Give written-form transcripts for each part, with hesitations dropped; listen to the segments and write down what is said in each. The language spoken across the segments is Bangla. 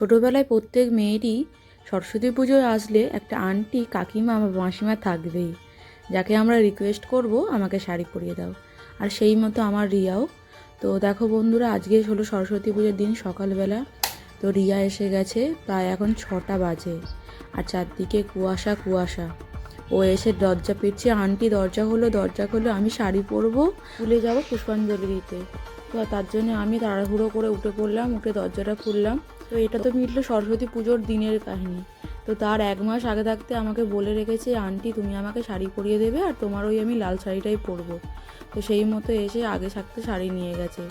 ছোটোবেলায় প্রত্যেক মেয়েরই সরস্বতী পুজোয় আসলে একটা আন্টি কাকিমা বা মাসিমা থাকবেই, যাকে আমরা রিকোয়েস্ট করব আমাকে শাড়ি পরিয়ে দাও। আর সেই মতো আমার রিয়াও। তো দেখো বন্ধুরা, আজকে হলো সরস্বতী পুজোর দিন সকালবেলা। তো রিয়া এসে গেছে, প্রায় এখন 6টা বাজে, আর চারদিকে কুয়াশা কুয়াশা। ও এসে দরজা পিটছে, আন্টি দরজা হলো দরজা খোলো, আমি শাড়ি পরবো, স্কুলে যাবো পুষ্পাঞ্জলি দিতে। তো তার জন্য আমি তাড়াহুড়ো করে উঠে পড়লাম, উঠে দরজাটা খুললাম। তো এটা তো মিটলো সরস্বতী পুজোর দিনের কাহিনী। তো তার 1 মাস আগে থাকতে আমাকে বলে রেখেছে, আন্টি তুমি আমাকে শাড়ি পরিয়ে দেবে, আর তোমার ওই আমি লাল শাড়িটাই পরবো। তো সেই মতো এসে আগে থাকতে শাড়ি নিয়ে গেছে।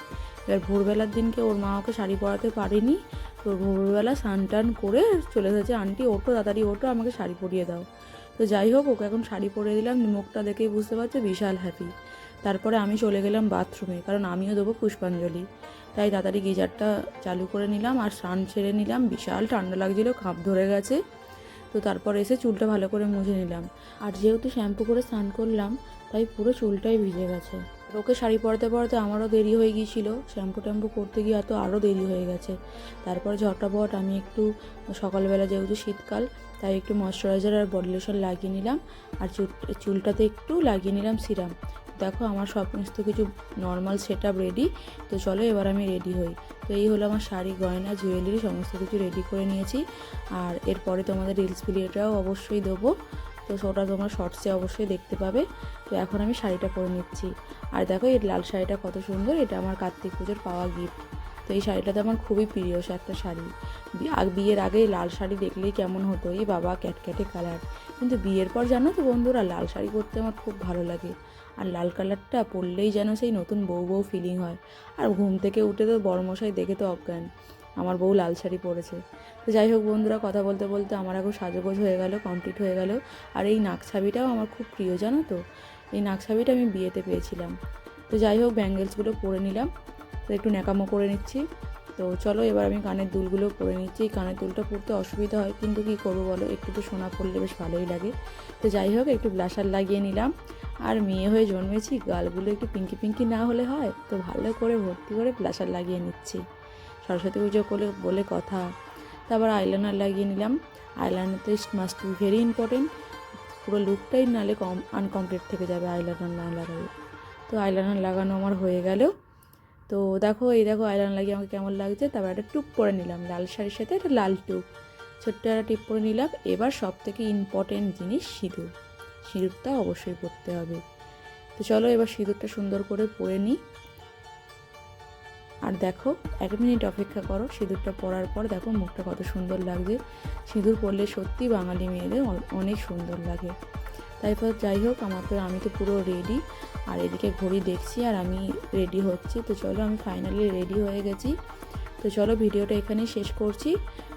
এবার ভোরবেলার দিনকে ওর মা ওকে শাড়ি পরাতে পারেনি। তো ভোরবেলা স্নান টান করে চলে এসেছে, আন্টি ওঠো তাড়াতাড়ি ওঠো, আমাকে শাড়ি পরিয়ে দাও। তো যাই হোক, ওকে এখন শাড়ি পরিয়ে দিলাম। মুখটা দেখেই বুঝতে পারছে বিশাল হ্যাপি। তারপরে আমি চলে গেলাম বাথরুমে, কারণ আমিও দেবো পুষ্পাঞ্জলি। তাই তাড়াতাড়ি গিজারটা চালু করে নিলাম আর স্নান সেরে নিলাম। বিশাল ঠান্ডা লাগছিলো, কাঁপ ধরে গেছে। তো তারপর এসে চুলটা ভালো করে মুছে নিলাম। আর যেহেতু শ্যাম্পু করে স্নান করলাম, তাই পুরো চুলটাই ভিজে গেছে। ওকে শাড়ি পরাতে পরাতে আমারও দেরি হয়ে গিয়েছিলো, শ্যাম্পু ট্যাম্পু করতে গিয়ে আরও দেরি হয়ে গেছে। তারপর ঝটাপট আমি একটু সকালবেলা, যেহেতু শীতকাল, তাই একটু ময়শ্চারাইজার আর বডি লোশন লাগিয়ে নিলাম। আর চুলটাতে একটু লাগিয়ে নিলাম সিরাম। দেখো আমার সমস্ত কিছু নর্মাল সেট আপ রেডি। তো চলো এবার আমি রেডি হই। তো এই হলো আমার শাড়ি, গয়না, জুয়েলারি সমস্ত কিছু রেডি করে নিয়েছি। আর এরপরে তোমাদের রিলস ভিডিওটাও অবশ্যই দেবো, তো ওটা তোমরা শর্টসে অবশ্যই দেখতে পাবে। তো এখন আমি শাড়িটা পরে নিচ্ছি। আর দেখো এই লাল শাড়িটা কত সুন্দর, এটা আমার কার্তিক পুজোর পাওয়া গিফট। তো এই শাড়িটাতে আমার খুবই প্রিয় একটা শাড়ি। বিয়ের আগে লাল শাড়ি দেখলেই কেমন হতো, এই বাবা ক্যাটক্যাটে কালার। কিন্তু বিয়ের পর জানো তো বন্ধুরা, লাল শাড়ি পরতে আমার খুব ভালো লাগে। আর লাল কালারটা পরলেই যেন সেই নতুন বউ বউ ফিলিং হয়। আর ঘুম থেকে উঠে তো বড়মশাই দেখে তো অজ্ঞান আমার বউ লাল শাড়ি পরেছে। তো যাই হোক বন্ধুরা, কথা বলতে বলতে আমার এখন সাজগোজ হয়ে গেল, কমপ্লিট হয়ে গেল। আর এই নাকছাবিটাও আমার খুব প্রিয় জানো তো, এই নাকছাবিটা আমি বিয়েতে পেয়েছিলাম। তো যাই হোক, ব্যাঙ্গেলসগুলো পরে নিলাম। তো একটু ন্যাকামো করে নিচ্ছি। তো চলো এবার আমি কানের দুলগুলো পরে নিচ্ছি। এই কানের দুলটা পরতে অসুবিধা হয়, কিন্তু কী করবো বলো, একটু তো সোনা পরলে বেশ ভালোই লাগে। তো যাই হোক, একটু ব্লাশার লাগিয়ে নিলাম। আর মেয়ে হয়ে জন্মেছি, গালগুলো একটু পিঙ্কি পিঙ্কি না হলে হয়, তো ভালো করে ভর্তি করে ব্লাশার লাগিয়ে নিচ্ছি। সরস্বতী পুজো করে বলে কথা। তারপর আইলাইনার লাগিয়ে নিলাম। আইলাইনার তো মাস্ট বি ভেরি ইম্পর্টেন্ট, পুরো লুকটাই নাহলে আনকমপ্লিট থেকে যাবে আইলাইনার না লাগালে। তো আইলাইনার লাগানো আমার হয়ে গেল। তো দেখো এই দেখো আইলাইনার লাগিয়ে আমাকে কেমন লাগছে। তারপর একটা টুপ পরে নিলাম, লাল শাড়ির সাথে একটা লাল টুপ, ছোট্ট একটা টিপ পরে নিলাম। এবার সব থেকে ইম্পর্টেন্ট জিনিস সিঁদুর, সিঁদুরটা অবশ্যই পরতে হবে। তো চলো এবার সিঁদুরটা সুন্দর করে পরে নিই। আর দেখো 1 মিনিট অপেক্ষা করো, সিঁদুরটা পরার পর দেখো মুখটা কত সুন্দর লাগছে। সিঁদুর পরলে সত্যি বাঙালি মেয়েদের অনেক সুন্দর লাগে। তারপর যাই হোক, আমি তো পুরো রেডি। আর এদিকে ঘড়ি দেখছি আর আমি রেডি হচ্ছি। তো চলো আমি ফাইনালি রেডি হয়ে গেছি। তো চলো ভিডিওটা এখানেই শেষ করছি।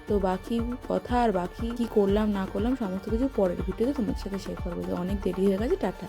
তো বাকি কথা আর বাকি কী করলাম না করলাম সমস্ত কিছু পরের ভিডিওতে তোমার সাথে শেয়ার করবো। অনেক দেরি হয়ে গেছে, টাটা।